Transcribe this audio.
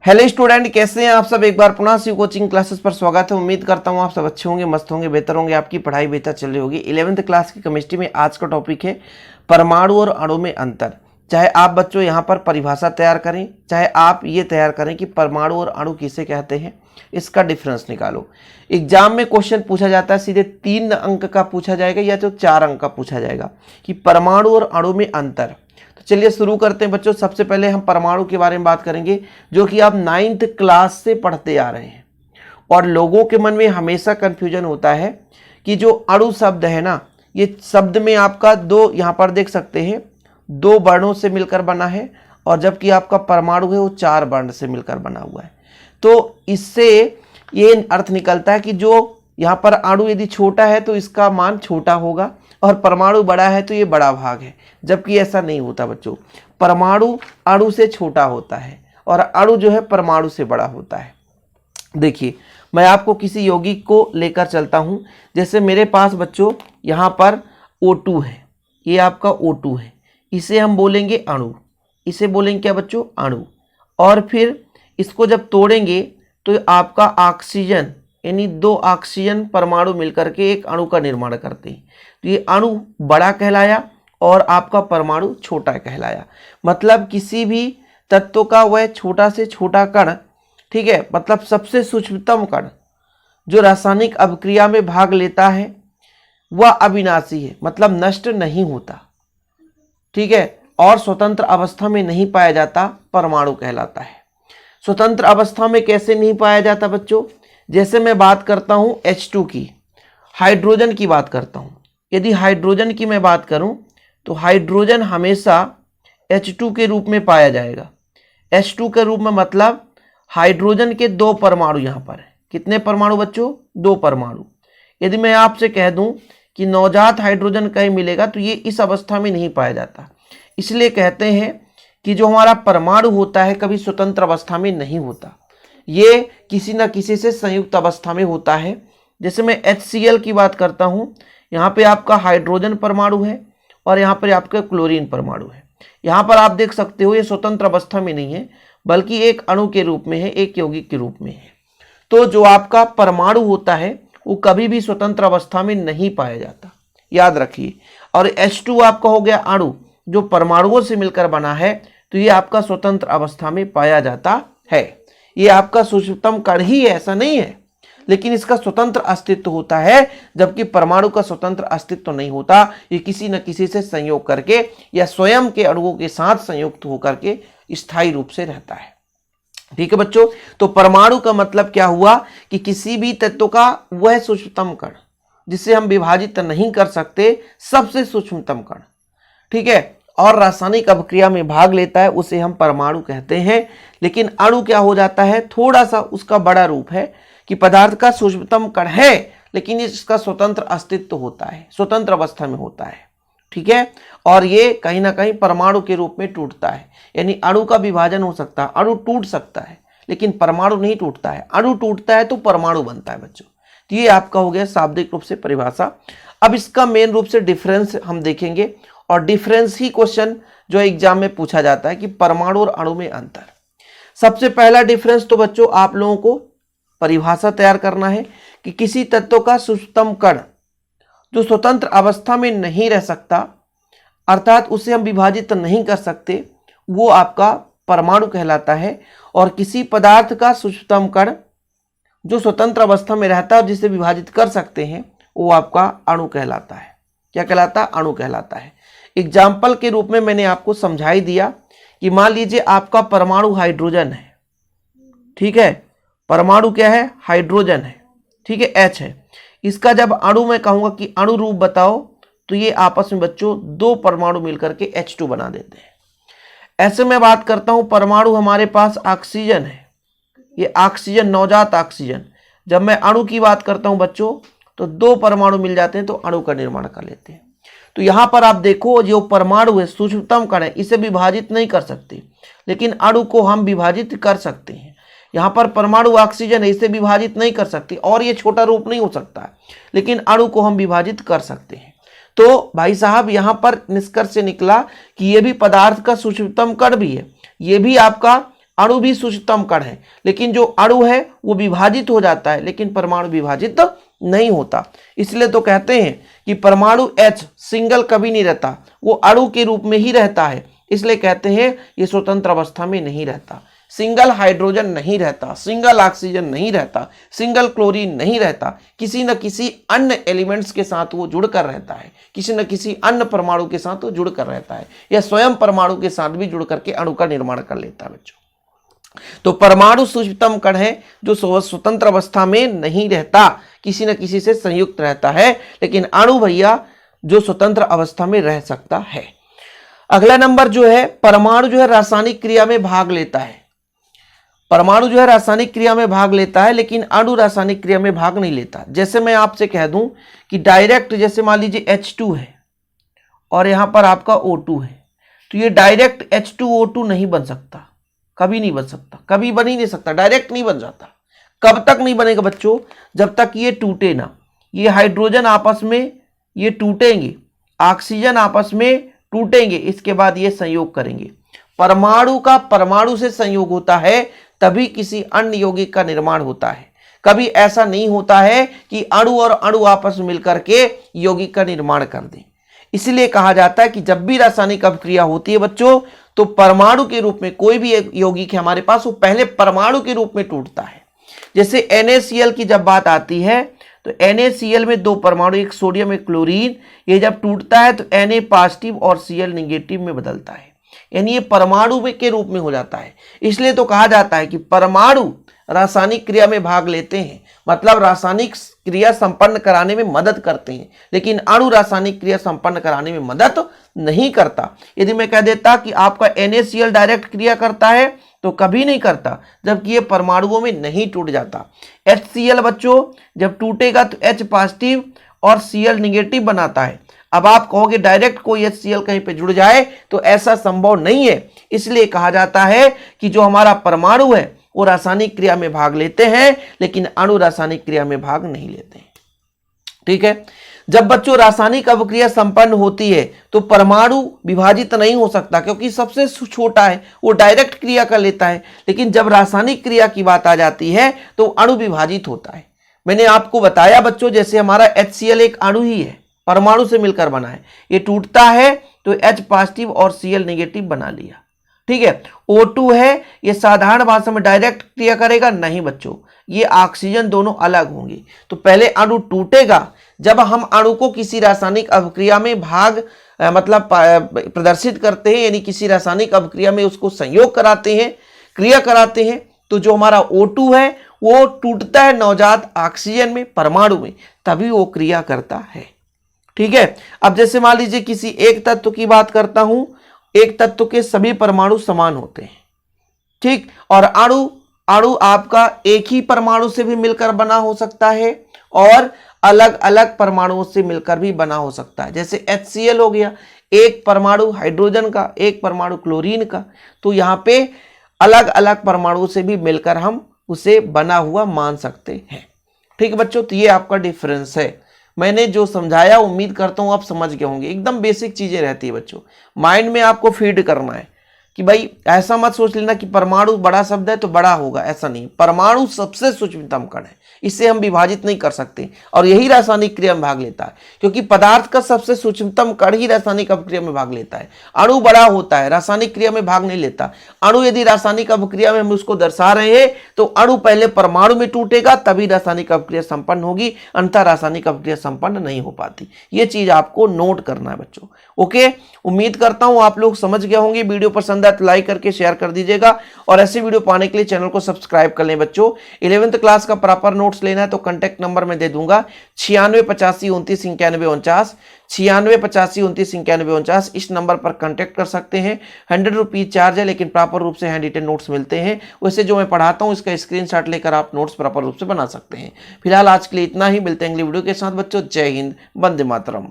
Hello student, कैसे हैं आप सब। एक बार पुनः शिव कोचिंग क्लासेस पर स्वागत है। उम्मीद करता हूं आप सब अच्छे होंगे, मस्त होंगे, बेहतर होंगे, आपकी पढ़ाई बेहतर चल रही होगी। 11th क्लास की केमिस्ट्री में आज का टॉपिक है परमाणु और अणु में अंतर। चाहे आप बच्चों यहाँ पर परिभाषा तैयार करें, चाहे आप ये तैयार करें कि परमाणु और अणु किसे कहते हैं, इसका डिफरेंस निकालो। एग्जाम में क्वेश्चन पूछा जाता है, सीधे 3 अंक का पूछा जाएगा या तो 4 अंक का पूछा जाएगा कि परमाणु और अणु में अंतर। चलिए शुरू करते हैं बच्चों। सबसे पहले हम परमाणु के बारे में बात करेंगे, जो कि आप 9th क्लास से पढ़ते आ रहे हैं। और लोगों के मन में हमेशा कंफ्यूजन होता है कि जो अणु शब्द है ना, ये शब्द में आपका दो, यहाँ पर देख सकते हैं, 2 वर्णों से मिलकर बना है, और जबकि आपका परमाणु है वो 4 वर्ण से मिलकर बना हुआ है। तो इससे ये अर्थ निकलता है कि जो यहाँ पर अणु यदि छोटा है तो इसका मान छोटा होगा, और परमाणु बड़ा है तो ये बड़ा भाग है। जबकि ऐसा नहीं होता बच्चों, परमाणु अणु से छोटा होता है और अणु जो है परमाणु से बड़ा होता है। देखिए, मैं आपको किसी यौगिक को लेकर चलता हूं। जैसे मेरे पास बच्चों यहाँ पर O2 है, ये आपका O2 है, इसे हम बोलेंगे अणु। इसे बोलेंगे क्या बच्चों? अणु। और फिर इसको जब तोड़ेंगे तो आपका ऑक्सीजन, यानी 2 ऑक्सीजन परमाणु मिलकर के एक अणु का निर्माण करते हैं। तो ये अणु बड़ा कहलाया और आपका परमाणु छोटा कहलाया। मतलब किसी भी तत्व का वह छोटा से छोटा कण, ठीक है, मतलब सबसे सूक्ष्मतम कण जो रासायनिक अभिक्रिया में भाग लेता है वह अविनाशी है, मतलब नष्ट नहीं होता, ठीक है, और स्वतंत्र अवस्था में नहीं पाया जाता, परमाणु कहलाता है। स्वतंत्र अवस्था में कैसे नहीं पाया जाता बच्चों? जैसे मैं बात करता हूं H2 की, हाइड्रोजन की बात करता हूं। यदि हाइड्रोजन की मैं बात करूं तो हाइड्रोजन हमेशा H2 के रूप में पाया जाएगा। H2 के रूप में मतलब हाइड्रोजन के 2 परमाणु यहाँ पर है। कितने परमाणु बच्चों? 2 परमाणु। यदि मैं आपसे कह दूं कि नवजात हाइड्रोजन कहीं मिलेगा तो ये इस अवस्था में नहीं पाया जाता। इसलिए कहते हैं कि जो हमारा परमाणु होता है कभी स्वतंत्र अवस्था में नहीं होता, ये किसी न किसी से संयुक्त अवस्था में होता है। जैसे मैं HCl की बात करता हूँ, यहाँ पे आपका हाइड्रोजन परमाणु है और यहाँ पर आपका क्लोरीन परमाणु है। यहाँ पर आप देख सकते हो ये स्वतंत्र अवस्था में नहीं है, बल्कि एक अणु के रूप में है, एक यौगिक के रूप में है। तो जो आपका परमाणु होता है वो कभी भी स्वतंत्र अवस्था में नहीं पाया जाता, याद रखिए। और H2 आपका हो गया अणु, जो परमाणुओं से मिलकर बना है, तो ये आपका स्वतंत्र अवस्था में पाया जाता है। ये आपका सूक्ष्मतम कण ही है, ऐसा नहीं है, लेकिन इसका स्वतंत्र अस्तित्व होता है, जबकि परमाणु का स्वतंत्र अस्तित्व तो नहीं होता। ये किसी न किसी से संयोग करके या स्वयं के अणुओं के साथ संयुक्त होकर के स्थायी रूप से रहता है। ठीक है बच्चों, तो परमाणु का मतलब क्या हुआ कि किसी भी तत्व का वह सूक्ष्मतम कण जिसे हम विभाजित नहीं कर सकते, सबसे सूक्ष्मतम कण, ठीक है, और रासायनिक अभिक्रिया में भाग लेता है, उसे हम परमाणु कहते हैं। लेकिन अणु क्या हो जाता है? थोड़ा सा उसका बड़ा रूप है कि पदार्थ का सूक्ष्मतम कण है, लेकिन इसका स्वतंत्र अस्तित्व होता है, स्वतंत्र अवस्था में होता है, ठीक है। और ये कहीं ना कहीं परमाणु के रूप में टूटता है। यानी अणु का विभाजन हो सकता है, अणु टूट सकता है, लेकिन परमाणु नहीं टूटता है। अणु टूटता है तो परमाणु बनता है बच्चों। तो ये आपका हो गया शाब्दिक रूप से परिभाषा। अब इसका मेन रूप से डिफरेंस हम देखेंगे, और डिफरेंस ही क्वेश्चन जो एग्जाम में पूछा जाता है कि परमाणु और अणु में अंतर। सबसे पहला डिफरेंस तो बच्चों आप लोगों को परिभाषा तैयार करना है कि किसी तत्व का सूक्ष्मतम कण जो स्वतंत्र अवस्था में नहीं रह सकता, अर्थात उसे हम विभाजित नहीं कर सकते, वो आपका परमाणु कहलाता है। और किसी पदार्थ का सूक्ष्मतम कण जो स्वतंत्र अवस्था में रहता है और जिसे विभाजित कर सकते हैं, वो आपका अणु कहलाता है। क्या कहलाता है? अणु कहलाता है। एग्जाम्पल के रूप में मैंने आपको समझाई दिया कि मान लीजिए आपका परमाणु हाइड्रोजन है, ठीक है, परमाणु क्या है? हाइड्रोजन है, ठीक है, H है। इसका जब अणु मैं कहूंगा कि अणु रूप बताओ, तो ये आपस में बच्चों 2 परमाणु मिलकर के H2 बना देते हैं। ऐसे मैं बात करता हूं, परमाणु हमारे पास ऑक्सीजन है, ये ऑक्सीजन, नवजात ऑक्सीजन। जब मैं अणु की बात करता हूं बच्चों, तो 2 परमाणु मिल जाते हैं तो अणु का निर्माण कर लेते हैं। तो यहां पर आप देखो, जो परमाणु है सूक्ष्मतम कण है, इसे विभाजित नहीं कर सकते, लेकिन अणु को हम विभाजित कर सकते हैं। यहां पर परमाणु ऑक्सीजन है, इसे विभाजित नहीं कर सकते, और ये छोटा रूप नहीं हो सकता, लेकिन अणु को हम विभाजित कर सकते हैं। तो भाई साहब, यहां पर निष्कर्ष से निकला कि ये भी पदार्थ का सूक्ष्मतम कण भी है, ये भी आपका अणु भी सूक्ष्मतम कण है, लेकिन जो अणु है वो विभाजित हो जाता है, लेकिन परमाणु विभाजित नहीं होता। इसलिए तो कहते हैं कि परमाणु H सिंगल कभी नहीं रहता, वो अणु के रूप में ही रहता है। इसलिए कहते हैं ये स्वतंत्र अवस्था में नहीं रहता। सिंगल हाइड्रोजन नहीं रहता, सिंगल ऑक्सीजन नहीं रहता, सिंगल क्लोरीन नहीं रहता, किसी न किसी अन्य एलिमेंट्स के साथ वो जुड़कर रहता है, किसी न किसी अन्य परमाणु के साथ वो जुड़कर रहता है, या स्वयं परमाणु के साथ भी जुड़ करके अणु का निर्माण कर लेता है बच्चों। तो परमाणु सूक्ष्मतम कण है जो स्वतंत्र अवस्था में नहीं रहता, किसी न किसी से संयुक्त रहता है, लेकिन अणु भैया जो स्वतंत्र अवस्था में रह सकता है। अगला नंबर जो है, परमाणु जो है रासायनिक क्रिया में भाग लेता है। परमाणु जो है रासायनिक क्रिया में भाग लेता है, लेकिन अणु रासायनिक क्रिया में भाग नहीं लेता। जैसे मैं आपसे कह दूं कि डायरेक्ट, जैसे मान लीजिए H2 है और यहां पर आपका O2 है, तो ये डायरेक्ट H2O2 नहीं बन सकता, कभी नहीं बन सकता, कभी बन ही नहीं सकता, डायरेक्ट नहीं बन जाता। कब तक नहीं बनेगा बच्चों? जब तक ये टूटे ना। ये हाइड्रोजन आपस में ये टूटेंगे, ऑक्सीजन आपस में टूटेंगे, इसके बाद ये संयोग करेंगे। परमाणु का परमाणु से संयोग होता है तभी किसी अन्य यौगिक का निर्माण होता है। कभी ऐसा नहीं होता है कि अणु और अणु आपस में मिलकर के यौगिक का निर्माण कर दें। इसलिए कहा जाता है कि जब भी रासायनिक अभिक्रिया होती है बच्चों, तो परमाणु के रूप में कोई भी एक यौगिक है हमारे पास, वो पहले परमाणु के रूप में टूटता है। जैसे NaCl की जब बात आती है तो NaCl में दो परमाणु, एक सोडियम एक क्लोरीन, ये जब टूटता है तो Na पॉजिटिव और Cl निगेटिव में बदलता है, यानी ये परमाणु के रूप में हो जाता है। इसलिए तो कहा जाता है कि परमाणु रासायनिक क्रिया में भाग लेते हैं, मतलब रासायनिक क्रिया संपन्न कराने में मदद करते हैं, लेकिन अणु रासायनिक क्रिया संपन्न कराने में मदद नहीं करता। यदि मैं कह देता कि आपका NaCl डायरेक्ट क्रिया करता है तो कभी नहीं करता, जबकि ये परमाणुओं में नहीं टूट जाता। HCl बच्चों जब टूटेगा तो H पॉजिटिव और Cl निगेटिव बनाता है। अब आप कहोगे डायरेक्ट कोई HCl कहीं पे जुड़ जाए, तो ऐसा संभव नहीं है। इसलिए कहा जाता है कि जो हमारा परमाणु है वो रासायनिक क्रिया में भाग लेते हैं, लेकिन अणु रासायनिक क्रिया में भाग नहीं लेते हैं। ठीक है। जब बच्चों रासायनिक अभिक्रिया संपन्न होती है तो परमाणु विभाजित नहीं हो सकता, क्योंकि सबसे छोटा है, वो डायरेक्ट क्रिया कर लेता है। लेकिन जब रासायनिक क्रिया की बात आ जाती है तो अणु विभाजित होता है। मैंने आपको बताया बच्चों, जैसे हमारा HCl एक अणु ही है, परमाणु से मिलकर बना है, ये टूटता है तो H पॉजिटिव और Cl नेगेटिव बना लिया। ठीक है। O2 है, ये साधारण भाषा में डायरेक्ट क्रिया करेगा नहीं बच्चों, ये ऑक्सीजन दोनों अलग होंगे। तो पहले अणु टूटेगा, जब हम अणु को किसी रासायनिक अभिक्रिया में भाग मतलब प्रदर्शित करते हैं, यानी किसी रासायनिक अभिक्रिया में उसको संयोग कराते हैं, क्रिया कराते हैं, तो जो हमारा O2 है वो टूटता है नवजात ऑक्सीजन में, परमाणु में, तभी वो क्रिया करता है। ठीक है। अब जैसे मान लीजिए किसी एक तत्व की बात करता हूं, एक तत्व के सभी परमाणु समान होते हैं, ठीक, और अणु आपका एक ही परमाणु से भी मिलकर बना हो सकता है और अलग अलग परमाणुओं से मिलकर भी बना हो सकता है। जैसे HCl हो गया, एक परमाणु हाइड्रोजन का, एक परमाणु क्लोरीन का, तो यहाँ पे अलग अलग परमाणुओं से भी मिलकर हम उसे बना हुआ मान सकते हैं। ठीक है बच्चों, तो ये आपका डिफरेंस है। मैंने जो समझाया उम्मीद करता हूं आप समझ गए होंगे। एकदम बेसिक चीजें रहती है बच्चों, माइंड में आपको फीड करना है कि भाई ऐसा मत सोच लेना कि परमाणु बड़ा शब्द है तो बड़ा होगा, ऐसा नहीं। परमाणु सबसे सूक्ष्मतम कण है, इससे हम विभाजित नहीं कर सकते, और यही रासायनिक क्रिया में भाग लेता है, क्योंकि पदार्थ का सबसे सूक्ष्मतम कण ही रासायनिक अभिक्रिया में भाग लेता है। अणु बड़ा होता है, रासायनिक क्रिया में भाग नहीं लेता। अणु यदि रासायनिक अभिक्रिया में हम उसको दर्शा रहे हैं तो अणु पहले परमाणु में टूटेगा, तभी रासायनिक अभिक्रिया संपन्न होगी, अन्यथा रासायनिक अभिक्रिया संपन्न नहीं हो पाती। ये चीज आपको नोट करना है बच्चों। ओके, उम्मीद करता हूं आप लोग समझ गए होंगे। वीडियो पसंद आए तो लाइक करके शेयर कर दीजिएगा, और ऐसे वीडियो पाने के लिए चैनल को सब्सक्राइब कर लें बच्चों। 11th क्लास का प्रॉपर नोट्स लेना है तो कांटेक्ट नंबर में दे दूंगा 9685299149, 9685299149। इस नंबर पर कांटेक्ट कर सकते हैं। 100 रुपीज चार्ज है, लेकिन प्रॉपर रूप से हैंड रिटन नोट्स मिलते हैं। वैसे जो मैं पढ़ाता हूं इसका स्क्रीनशॉट लेकर आप नोट्स प्रॉपर रूप से बना सकते हैं। फिलहाल आज के लिए इतना ही, मिलते हैं अगली वीडियो के साथ बच्चों। जय हिंद, वंदे मातरम।